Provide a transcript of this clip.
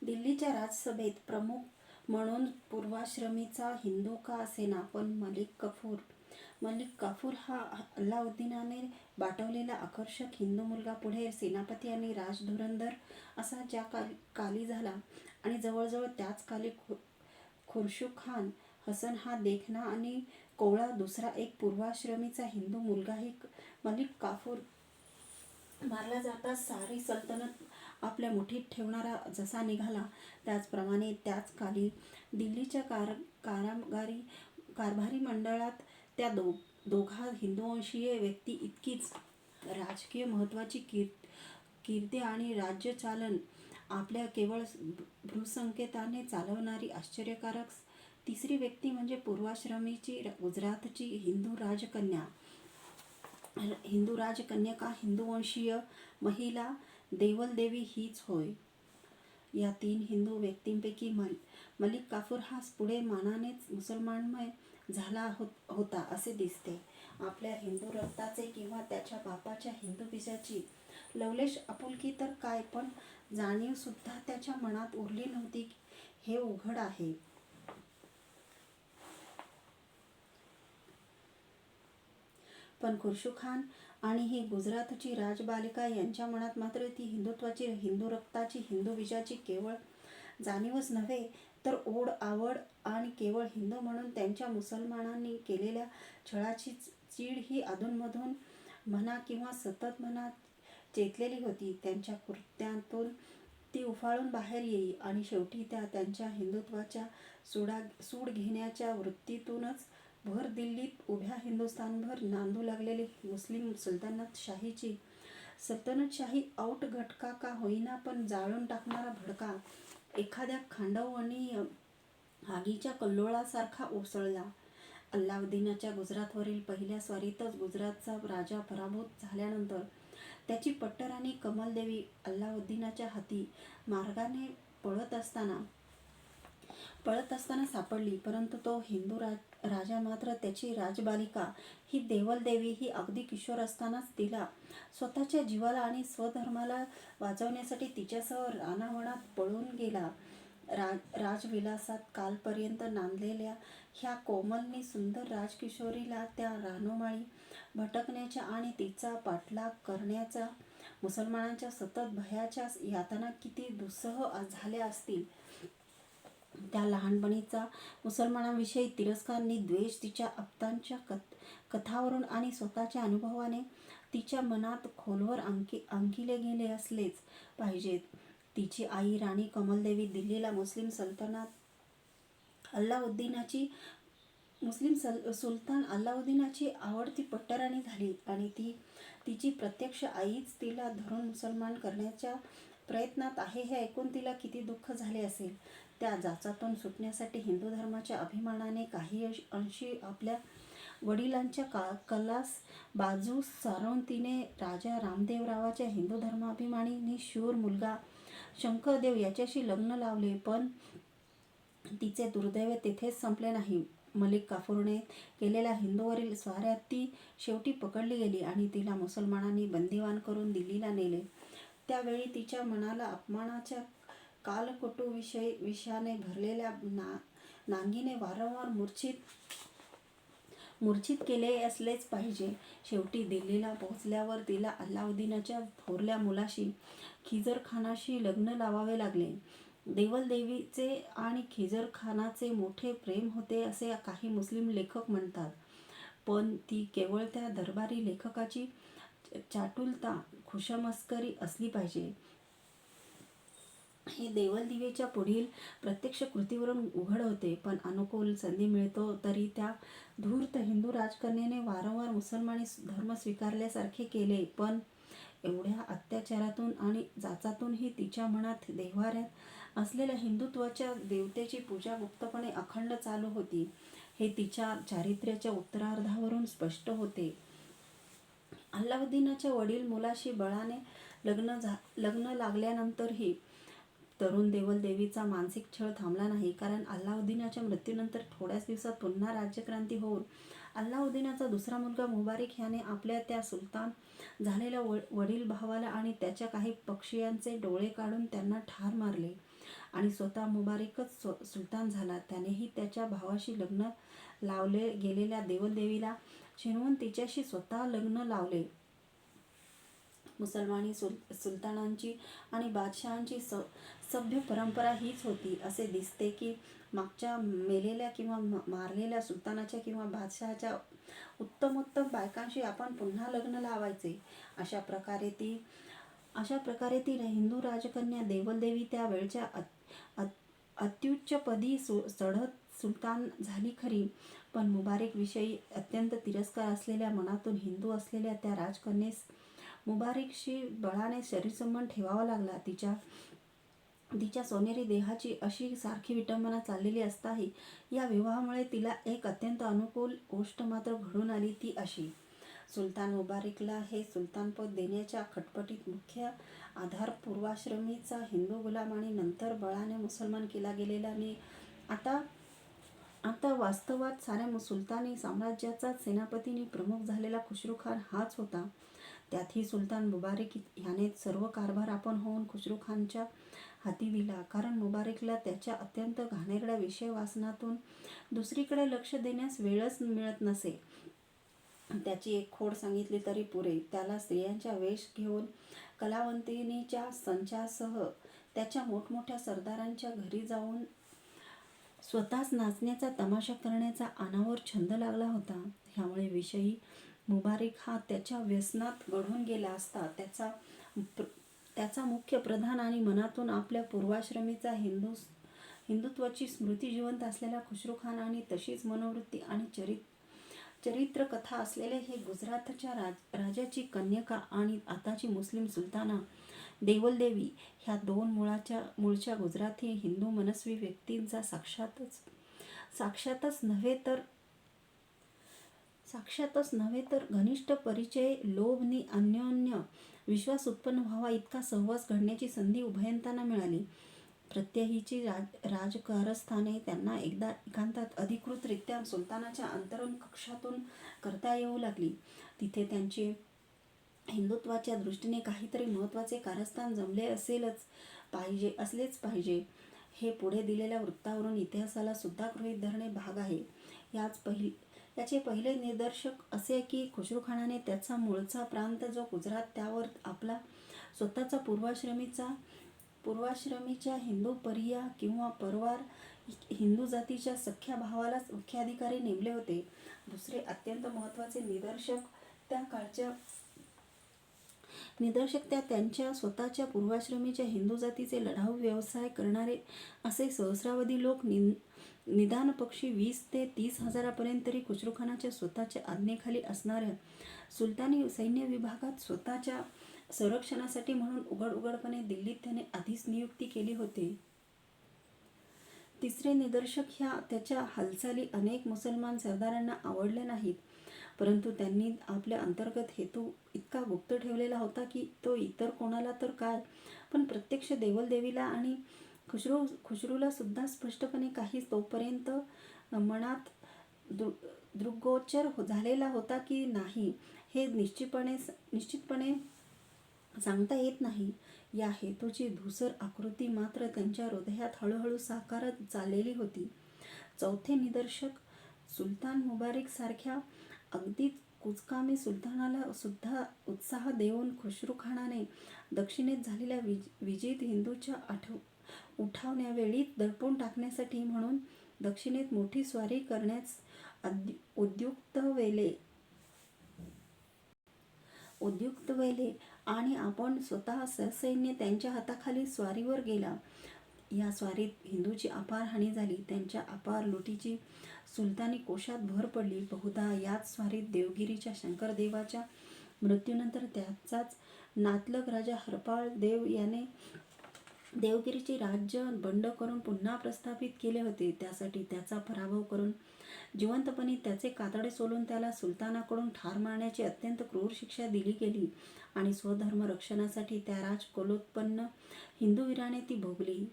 दिल्लीच्या राजसभेत प्रमुख म्हणून पूर्वाश्रमीचा हिंदू का असेना, पण मलिक काफूर हा अल्लाउद्दीनाने बाटवलेला आकर्षक हिंदू मुलगा पुढे सेनापती आणि राजधुरंदर असा ज्या काली झाला आणि जवळजवळ त्याच काली खुर्शुखान हसन हा देखणा आणि कोवळा दुसरा एक पूर्वाश्रमीचा हिंदू मुलगाही मलिक काफूर मारला जाता सारी सल्तनत आपल्या मुठीत ठेवणारा जसा निघाला, त्याचप्रमाणे त्याच काली दिल्लीच्या कारभारी मंडळात त्या दोघा हिंदुवंशीय व्यक्ती इतकीच राजकीय महत्त्वाची कीर्ती आणि राज्यचालन आपल्या केवळ भ्रूसंकेताने चालवणारी आश्चर्यकारक तिसरी व्यक्ती म्हणजे पूर्वाश्रमीची गुजरातची हिंदू राजकन्यका हिंदुवंशीय महिला देवल देवी हीच होय. या 3 हिंदू व्यक्तींपैकी मलिक काफूर हा पुढे मानानेच मुसलमानमय झाला होता असे दिसते. आपल्या हिंदू रक्ताचे किंवा त्याच्या बापाच्या हिंदू बीजाची लवलेश आपुलकी तर काय, पण जाणीव सुद्धा त्याच्या मनात उरली नव्हती हे उघड आहे. पण खुर्शुखान आणि ही गुजरातची राजबालिका यांच्या मनात मात्र ती हिंदुत्वाची, हिंदू रक्ताची, हिंदू बीजाची केवळ जाणीवच नव्हे तर ओढ, आवड आणि केवळ हिंदू म्हणून त्यांच्या मुसलमानांनी केलेल्या छळाची चीड ही अधूनमधून म्हणा किंवा सतत म्हणा चेतलेली होती. त्यांच्या कृत्यातून ती उफाळून बाहेर येई आणि शेवटी त्या त्यांच्या हिंदुत्वाच्या सूड घेण्याच्या वृत्तीतूनच भर दिल्लीत उभ्या हिंदुस्थानभर नांदू लागलेली मुस्लिम सल्तनतशाही औट घटका का होईना पण जाळून टाकणारा भडका एखाद्या खांडवणीय आगीच्या कल्लोळासारखा उसळला. अल्लाउद्दीनाच्या गुजरातवरील पहिल्या स्वारीतच गुजरातचा राजा पराभूत झाल्यानंतर त्याची पट्टराणी कमलदेवी अल्लाउद्दीनाच्या हाती मार्गाने पळत असताना सापडली, परंतु तो हिंदू राजा मात्र त्याची राजबालिका ही देवल देवी ही अगदी किशोर असतानाच तिला स्वतःच्या जीवाला आणि स्वधर्माला वाचवण्यासाठी तिच्यासह रानावनात पळून गेला. राजविलासात कालपर्यंत नांदलेल्या ह्या कोमल सुंदर राजकिशोरीला त्या रानोमाळी भटकण्याच्या आणि तिचा पाठलाग करण्याच्या मुसलमानांच्या सतत भयाच्या यातना किती दुस्सह झाल्या असतील. त्या लहानपणीचा मुसलमानांविषयी तिरस्कार नि द्वेष तिच्या आप्तांच्या कथांवरून आणि स्वतःच्या अनुभवाने तिच्या मनात खोलवर अंकिले गेले असलेच पाहिजेत. तिची आई राणी कमलदेवी दिल्लीला मुस्लिम सुलतान अल्लाउद्दीनाची आवडती पट्टराणी झाली आणि तिची प्रत्यक्ष आईच तिला धरून मुसलमान करण्याच्या प्रयत्नात आहे हे ऐकून तिला किती दुःख झाले असेल. त्या जाचातून सुटण्यासाठी हिंदू धर्माच्या अभिमानाने काही अंशी आपल्या वडिलांच्या कलास बाजूस सारून तिने राजा रामदेवरावाच्या हिंदू धर्माभिमानी नि शूर मुलगा शंकरदेव याच्याशी लग्न लावले. पण तिचे दुर्दैव तेथेच संपले नाही. मलिक काफूरने केलेल्या हिंदूवरील स्वाऱ्यात ती शेवटी पकडली गेली आणि तिला मुसलमानांनी बंदिवान करून दिल्लीला नेले. त्यावेळी तिच्या मनाला अपमानाच्या कालकटू विषाने भरलेल्या नांगीने वारंवार मूर्छित केले असलेच पाहिजे. शेवटी दिल्लीला पोहोचल्यावर तिला अल्लाउद्दीनाच्या थोरल्या मुलाशी खिजरखानाशी लग्न लावावे लागले. देवल देवीचे आणि खिजरखानाचे मोठे प्रेम होते असे काही मुस्लिम लेखक म्हणतात, पण ती केवळ त्या दरबारी लेखकाची चाटुलता, खुशमस्करी असली पाहिजे. हे देवल देवीच्या पुढील प्रत्यक्ष कृतीवरून उघड होते. पण अनुकूल संधी मिळतो तरी त्या धूर्त हिंदू राजकन्येने वारंवार मुसलमानी धर्म स्वीकारल्यासारखे केले. पण एवढ्या अत्याचारातून आणि जाचातूनही तिच्या मनात देव्हाऱ्यात असलेल्या हिंदुत्वाच्या देवतेची पूजा गुप्तपणे अखंड चालू होती हे तिच्या चारित्र्याच्या उत्तरार्धावरून स्पष्ट होते. अल्लाउद्दीनाच्या वडील मुलाशी बळाने लग्न लागल्यानंतरही तरुण देवल देवीचा मानसिक छळ थांबला नाही, कारण अल्लाउद्दीनाच्या मृत्यूनंतर थोड्याच दिवसात पुन्हा राज्यक्रांती होऊन अल्लाउद्दीनाचा दुसरा मुलगा मुबारिक ह्याने आपल्या त्या सुलतान झालेल्या वडील भावाला आणि त्याच्या काही पक्षीयांचे डोळे काढून त्यांना ठार मारले आणि स्वतः मुबारिकच सुलतान झाला. त्यानेही त्याच्या भावाशी लग्न लावले गेलेल्या देवलदेवीला चिरवून तिच्याशी स्वतः लग्न लावले. मुसलमानी सुलतानांची आणि बादशहांची सभ्य परंपरा हीच होती. असे दिसते की मागच्या मेलेल्या किंवा मारलेल्या सुलतानाच्या किंवा बादशहाच्या उत्तमोत्तम बायकांशी आपण पुन्हा लग्न लावायचे. अशा प्रकारे ती हिंदू राजकन्या देवलदेवी त्या वेळच्या अत्युच्चपदी चढत सुलतान झाली खरी, पण मुबारिक विषयी अत्यंत तिरस्कार असलेल्या मनातून हिंदू असलेल्या त्या राजकन्येस मुबारिकशी बळाने शरीरसंबंध ठेवावा लागला. तिच्या सोनेरी देहाची अशी सारखी विटंबना चाललेली असताही या विवाहामुळे तिला एक अत्यंत अनुकूल गोष्ट मात्र घडून आली. ती अशी: सुलतान मुबारिकला हे सुलतानपद देण्याच्या खटपटीत मुख्य आधार पूर्वाश्रमीचा हिंदू गुलाम आणि नंतर बळाने मुसलमान केला गेलेला आता वास्तवात साऱ्या सुलतानी साम्राज्याचाच सेनापती प्रमुख झालेला खुसरूखान हाच होता. त्यातही सुलतान मुबारिक ह्याने सर्व कारभार आपण होऊन खुसरूखानच्या हाती दिला, कारण मुबारिकला त्याच्या अत्यंत घाणेरड्या विषय वासनातून दुसरीकडे लक्ष देण्यास वेळच मिळत नसे. त्याची एक खोड सांगितली तरी पुरे. त्याला स्त्रियांचा वेश घेऊन कलावंतिनीच्या संचासह त्याच्या मोठमोठ्या सरदारांच्या घरी जाऊन स्वतःच नाचण्याचा तमाशा करण्याचा अनावर छंद लागला होता. ह्यामुळे विषयी मुबारिक हा त्याच्या व्यसनात गढून गेला असता त्याचा मुख्य प्रधान आणि मनातून आपल्या पूर्वाश्रमीचा हिंदुत्वाची स्मृती जिवंत असलेला खुसरूखान आणि तशीच मनोवृत्ती आणि चरित्रकथा असलेले हे गुजरातच्या राजाची कन्यका आणि आताची मुस्लिम सुलताना देवलदेवी ह्या दोन मूळच्या गुजराती हिंदू मनस्वी व्यक्तींचा साक्षातच नव्हे तर घनिष्ठ परिचय, लोभ नि अन्योन्य विश्वास उत्पन्न व्हावा इतका सहवास घडण्याची संधी उभयतांना मिळाली. प्रत्यहीची राजकारस्थाने त्यांना एकदा एकांतात अधिकृतरित्या सुलतानाच्या अंतरंग कक्षातून करता येऊ लागली. तिथे त्यांचे हिंदुत्वाच्या दृष्टीने काहीतरी महत्त्वाचे कारस्थान जमले असलेच पाहिजे हे पुढे दिलेल्या वृत्तावरून इतिहासाला सुद्धा गृहीत धरणे भाग आहे. याचे पहिले निदर्शक असे की खुसरूखानाने त्याचा मूळचा प्रांत जो गुजरात त्यावर आपला स्वतःचा पूर्वाश्रमीच्या हिंदू परिया किंवा परवार हिंदू जातीच्या सख्या भावालाच मुख्याधिकारी नेमले होते. दुसरे अत्यंत महत्त्वाचे निदर्शक त्या त्यांच्या स्वतःच्या पूर्वाश्रमीच्या हिंदू जातीचे लढाऊ व्यवसाय करणारे असे सहस्रावधी लोक निदानपक्षी 20 ते 30 हजारापर्यंत तरी खुसरूखानाच्या स्वतःच्या आज्ञेखाली असणाऱ्या सुलतानी सैन्य विभागात स्वतःच्या संरक्षणासाठी म्हणून उघडपणे दिल्लीत त्याने आधीच नियुक्ती केली होती. तिसरे निदर्शक ह्या त्याच्या हालचाली अनेक मुसलमान सरदारांना आवडल्या नाहीत, परंतु त्यांनी आपल्या अंतर्गत हेतू इतका गुप्त ठेवलेला होता की तो इतर कोणाला तर काय, पण प्रत्यक्ष देवलदेवीला आणि खुसरूला सुद्धा स्पष्टपणे काही तोपर्यंत मनात दृग्गोचर झालेला होता की नाही हे निश्चितपणे सांगता येत नाही. या हेतूची धूसर आकृती मात्र त्यांच्या हृदयात हळूहळू साकारत चाललेली होती. चौथे निदर्शक: सुलतान मुबारिक सारख्या अगदीच कुचकामी सुलतानाला सुद्धा उत्साह देऊन खुसरूखानाने दक्षिणेत झालेल्या विजित हिंदूच्या उठावण्यावेळी दडपून टाकण्यासाठी म्हणून दक्षिणेत मोठी स्वारी करण्यास उद्युक्त वेले आणि आपण स्वतः ससैन्य त्यांच्या हाताखाली स्वारीवर गेला. या स्वारीत हिंदूची अपार हानी झाली. त्यांच्या अपार लुटीची सुलतानी कोशात भर पडली. बहुधा याच स्वारीत देवगिरीच्या शंकरदेवाच्या मृत्यूनंतर त्याचाच नातलग राजा हरपाळ देव याने देवगिरीचे राज्य बंड करून पुन्हा प्रस्थापित केले होते. त्यासाठी त्याचा पराभव करून जिवंतपणी त्याचे कातडे सोलून त्याला सुलतानाकडून ठार मारण्याची अत्यंत क्रूर शिक्षा दिली गेली आणि स्वधर्म रक्षणासाठी त्या राजकुलोत्पन्न हिंदूवीराने ती भोगली.